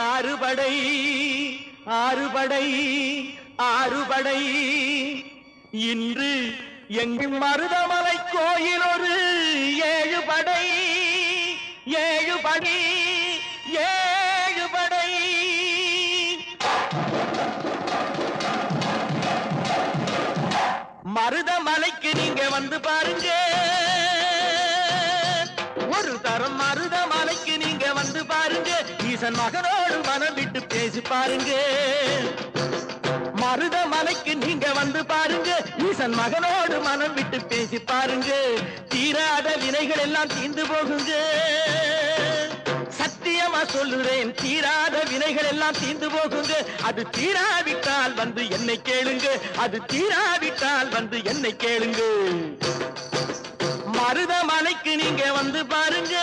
ஆறுபடை ஆறுபடை ஆறுபடை இன்று எங்கும் மருதமலை கோயில் ஒரு ஏழுபடை ஏழுபடி ஏழுபடை மருதமலைக்கு நீங்க வந்து பாருங்க ஒரு தரம் மருதமலைக்கு நீங்க வந்து பாருங்க ஈசன் மகனோடு மனம் விட்டு பேசி பாருங்க மருதமலைக்கு நீங்க வந்து பாருங்க ஈசன் மகனோடு மனம் விட்டு பேசி பாருங்க தீராத வினைகள் எல்லாம் தீர்ந்து போகுங்க சத்தியமா சொல்லுறேன் தீராத வினைகள் எல்லாம் தீர்ந்து போகுங்க அது தீராவிட்டால் வந்து என்னை கேளுங்க அது தீராவிட்டால் வந்து என்னை கேளுங்க மருதமலைக்கு நீங்க வந்து பாருங்க